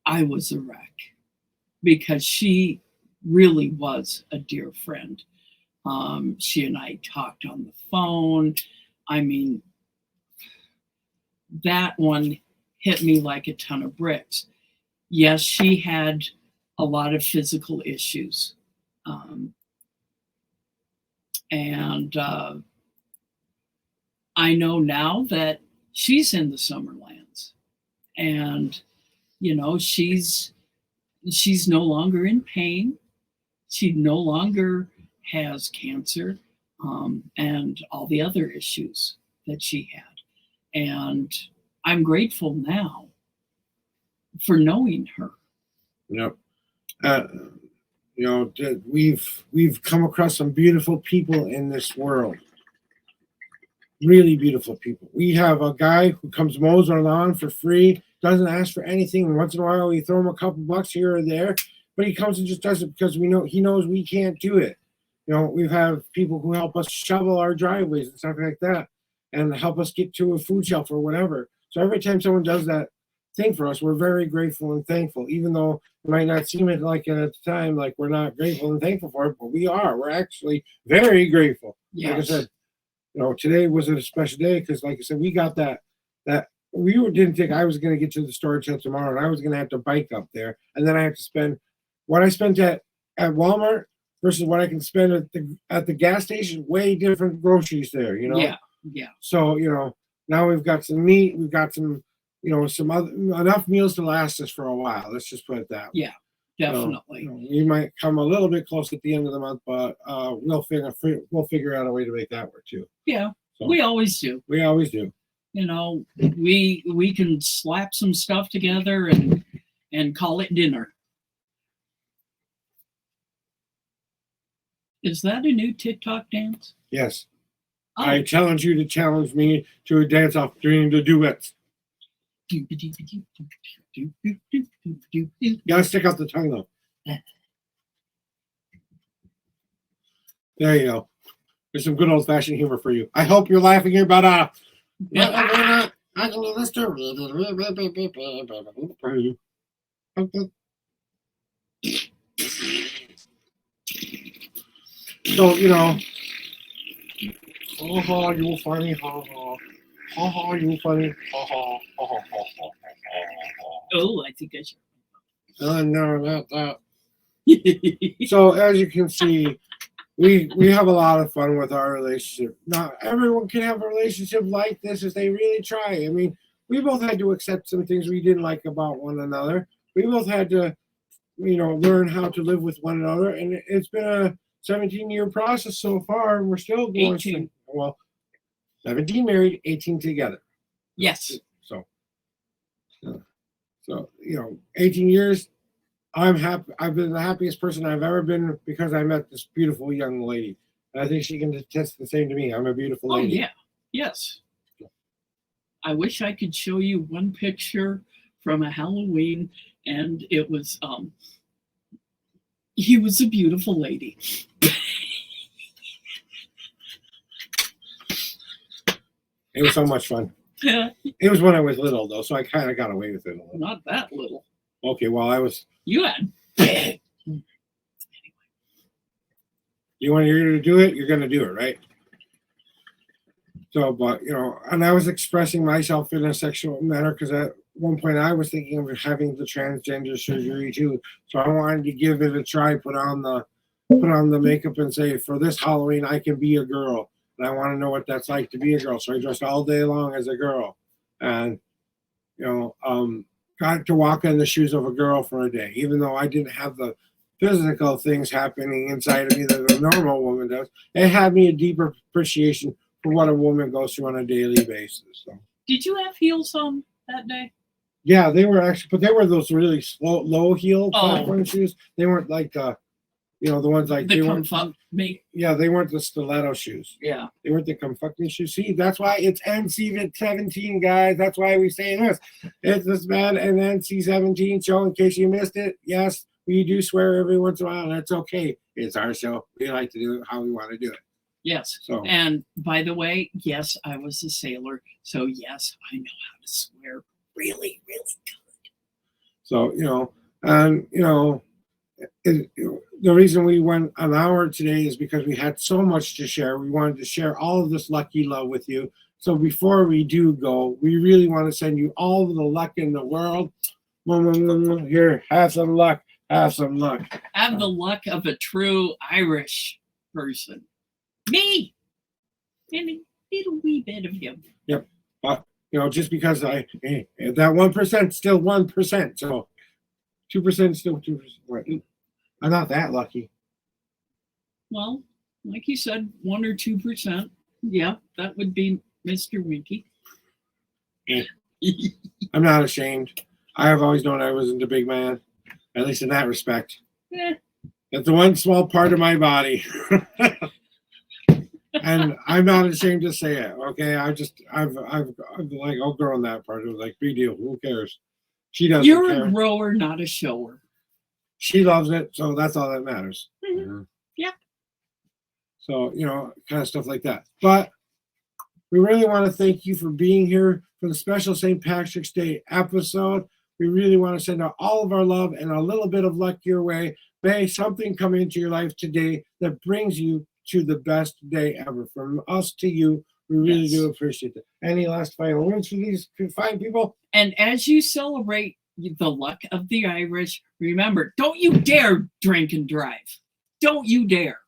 I was a wreck because she really was a dear friend. She and I talked on the phone. I mean, that one hit me like a ton of bricks. Yes, she had a lot of physical issues. And I know now that she's in the Summerlands, and, you know, she's no longer in pain. She no longer has cancer and all the other issues that she had. And I'm grateful now for knowing her. Yep. You know, we've come across some beautiful people in this world. Really beautiful people. We have a guy who comes mows our lawn for free, doesn't ask for anything. And once in a while, we throw him a couple bucks here or there, but he comes and just does it because he knows we can't do it. You know, we have people who help us shovel our driveways and stuff like that, and help us get to a food shelf or whatever. So every time someone does that thing for us, we're very grateful and thankful, even though it might not seem it like at the time, like we're not grateful and thankful for it, but we are. We're actually very grateful. Yes. Like I said, you know, today was a special day because, like I said, we got that didn't think I was going to get to the store until tomorrow, and I was going to have to bike up there, and then I have to spend what I spent at Walmart versus what I can spend at the gas station. Way different groceries there, you know. Yeah. So, you know, now we've got some meat, we've got some, you know, some other enough meals to last us for a while. Let's just put it that way. Yeah. definitely. We might come a little bit close at the end of the month, but we'll figure out a way to make that work too. Yeah, So, we always do. we always do. You know, we can slap some stuff together and call it dinner. Is that a new TikTok dance? Yes. Oh. I challenge you to challenge me to a dance off during the duets. You gotta stick out the tongue though. There you go. There's some good old fashioned humor for you. I hope you're laughing here, but I can do this too. So, you know, ha ha, you funny, ha ha. Ha ha, you funny, ha ha, ha ha, ha ha. Oh, I think I should. No, not that. So as you can see, we have a lot of fun with our relationship. Not everyone can have a relationship like this if they really try. I mean, we both had to accept some things we didn't like about one another. We both had to, learn how to live with one another, and it's been a 17-year process so far, and we're still going. 18. Well, 17 married, 18 together. Yes. So 18 years. I'm happy. I've been the happiest person I've ever been because I met this beautiful young lady. And I think she can attest the same to me. I'm a beautiful lady. Oh yeah, yes. I wish I could show you one picture from a Halloween, and it was he was a beautiful lady. It was so much fun. Yeah. It was when I was little though, so I kind of got away with it a little. Not that little. Okay, well I was. You had. You want to do it, you're going to do it, right? So, but and I was expressing myself in a sexual manner because at one point I was thinking of having the transgender surgery too. So I wanted to give it a try, put on the makeup and say, for this Halloween I can be a girl, and I want to know what that's like to be a girl. So I dressed all day long as a girl, and got to walk in the shoes of a girl for a day, even though I didn't have the physical things happening inside of me that a normal woman does. It had me a deeper appreciation for what a woman goes through on a daily basis. So. Did you have heels on that day? Yeah, they were actually, but they were those really low heel platform shoes. They weren't like the ones like they weren't. Me. Yeah, they weren't the stiletto shoes. Yeah, they weren't the comfucking shoes. See, that's why it's NC-17, guys. That's why we say this. It's this bad an NC-17 show. In case you missed it, yes, we do swear every once in a while, and that's okay. It's our show. We like to do it how we want to do it. Yes. So, and by the way, yes, I was a sailor, so yes, I know how to swear really, really good. So the reason we went an hour today is because we had so much to share. We wanted to share all of this lucky love with you. So before we do go, we really want to send you all of the luck in the world. Here, have some luck. Have some luck. Have the luck of a true Irish person. Me. And a little wee bit of you. Yep. But just because that 1% still 1%. So 2% still 2%. Right. I'm not that lucky. Well, like you said, 1 or 2%. Yeah, that would be Mr. Winky. I'm not ashamed. I have always known I wasn't a big man, at least in that respect. That's the one small part of my body. And I'm not ashamed to say it. Okay, I've like I'll grow on that part. It was like, big deal. Who cares? She doesn't. You're care. A grower, not a shower. She loves it, so that's all that matters. Mm-hmm. Yeah. So kind of stuff like that. But we really want to thank you for being here for the special St. Patrick's Day episode. We really want to send out all of our love and a little bit of luck your way. May something come into your life today that brings you to the best day ever. From us to you, we really do appreciate it. Any last final words for these fine people? And as you celebrate the luck of the Irish, remember, don't you dare drink and drive. Don't you dare.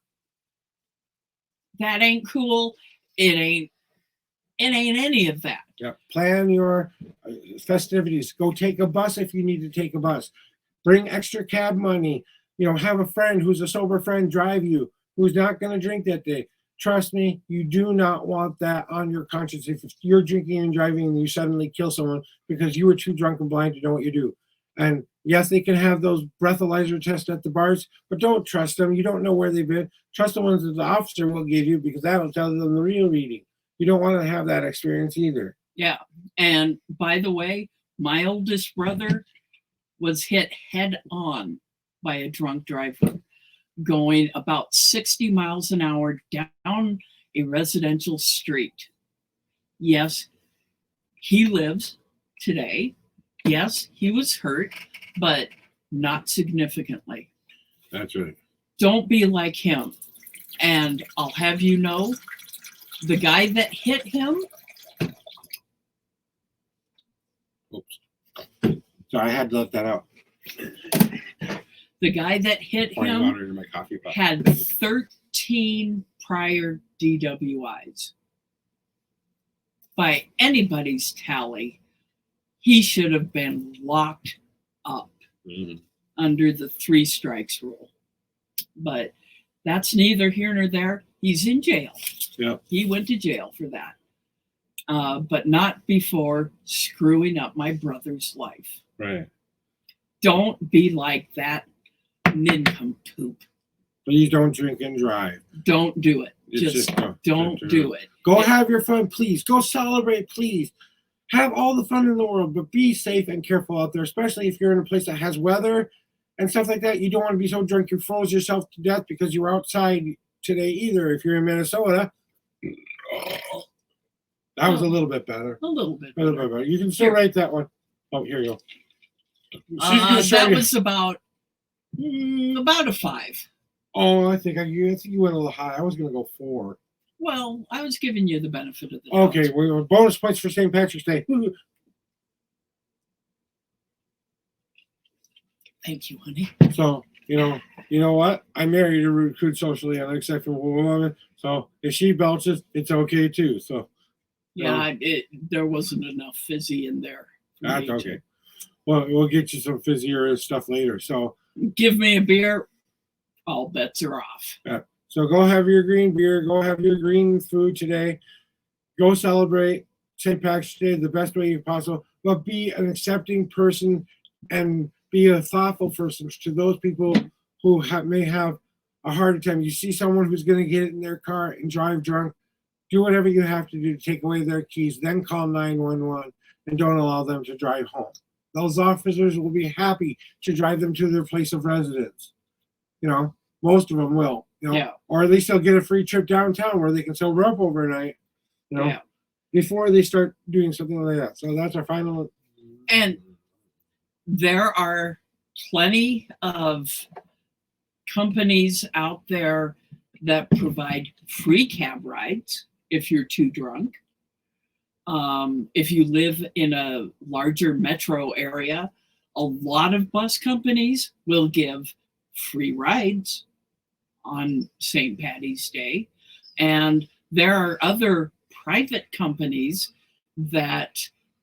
That ain't cool. It ain't any of that. Yeah. Plan your festivities. Go take a bus if you need to take a bus. Bring extra cab money. Have a friend who's a sober friend drive you, who's not going to drink that day. Trust me, you do not want that on your conscience if you're drinking and driving and you suddenly kill someone because you were too drunk and blind to know what you do. And yes, they can have those breathalyzer tests at the bars, but don't trust them. You don't know where they've been. Trust the ones that the officer will give you because that'll tell them the real reading. You don't want to have that experience either. Yeah. And by the way, my oldest brother was hit head on by a drunk driver going about 60 miles an hour down a residential street. Yes, he lives today. Yes, he was hurt, but not significantly. That's right. Don't be like him. And I'll have you know, the guy that hit him. Oops. Sorry, I had to let that out. The guy that hit him had 13 prior DWIs. By anybody's tally, he should have been locked up under the 3 strikes rule. But that's neither here nor there. He's in jail. Yeah. He went to jail for that. But not before screwing up my brother's life. Right. Don't be like that nincompoop. Please don't drink and drive. Don't do it. Just don't do it. Go have your fun, please. Go celebrate, please. Have all the fun in the world, but be safe and careful out there, especially if you're in a place that has weather and stuff like that. You don't want to be so drunk you froze yourself to death because you were outside today either. If you're in Minnesota, that was a little bit better. A little bit better. You can still write that one. Oh, here you go. That was about a 5. Oh, I think you went a little high. I was going to go 4. Well, I was giving you the benefit of the doubt. Okay, well, bonus points for St. Patrick's Day. Thank you, honey. So, you know what? I married a recruit socially unacceptable woman. So if she belches, it's okay too. So yeah, there wasn't enough fizzy in there. That's okay. Well, we'll get you some fizzier stuff later. So give me a beer, all bets are off. Yeah. So go have your green beer. Go have your green food today. Go celebrate St. Patrick's Day the best way possible. But be an accepting person and be a thoughtful person to those people who may have a hard time. You see someone who's going to get in their car and drive drunk, do whatever you have to do to take away their keys, then call 911 and don't allow them to drive home. Those officers will be happy to drive them to their place of residence. Most of them will, yeah. Or at least they'll get a free trip downtown where they can sober up overnight, yeah. before they start doing something like that. So that's our final. And there are plenty of companies out there that provide free cab rides if you're too drunk. If you live in a larger metro area, a lot of bus companies will give free rides on St. Patty's Day. And there are other private companies that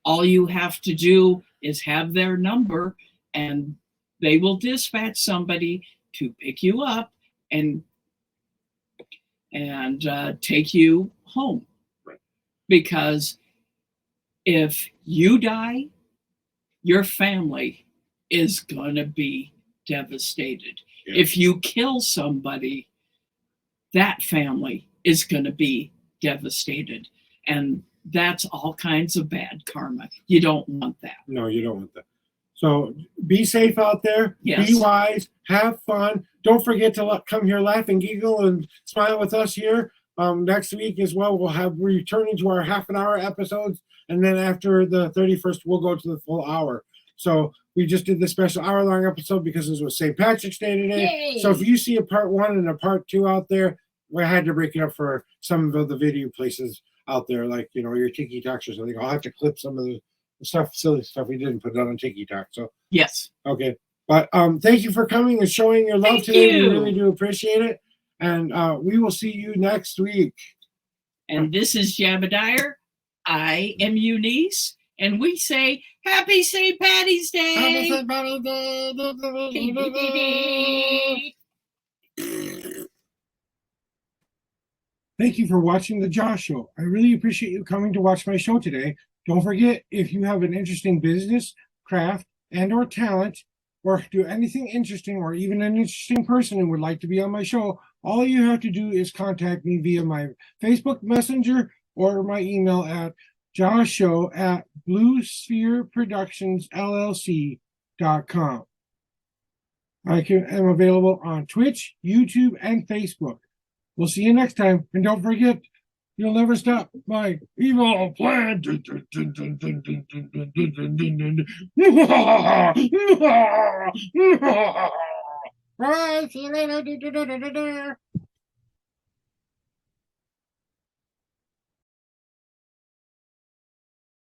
all you have to do is have their number and they will dispatch somebody to pick you up and take you home. Right. Because if you die, your family is going to be devastated. Yeah. If you kill somebody, that family is going to be devastated. And that's all kinds of bad karma. You don't want that. No, you don't want that. So be safe out there. Yes. Be wise. Have fun. Don't forget to come here, laugh and giggle and smile with us here. Next week as well, we're returning to our half-an-hour episodes. And then after the 31st, we'll go to the full hour. So we just did the special hour-long episode because it was St. Patrick's Day today. Yay. So if you see a part 1 and a part 2 out there, we had to break it up for some of the video places out there, like, your Tiki Talks or something. I'll have to clip some of the stuff, silly stuff we did and put it on Tiki Talk. So yes. Okay. But thank you for coming and showing your love Thank today. you. We really do appreciate it. And we will see you next week. And this is Jabadire. I am Eunice. And we say, Happy St. Patty's Day! Happy St. Patty's Day! Thank you for watching the Jawshow. I really appreciate you coming to watch my show today. Don't forget, if you have an interesting business, craft, and or talent, or do anything interesting, or even an interesting person who would like to be on my show, all you have to do is contact me via my Facebook Messenger or my email at jawshow@bluesphereproductionsllc.com. I am available on Twitch, YouTube, and Facebook. We'll see you next time. And don't forget, you'll never stop my evil plan. Bye. See you later.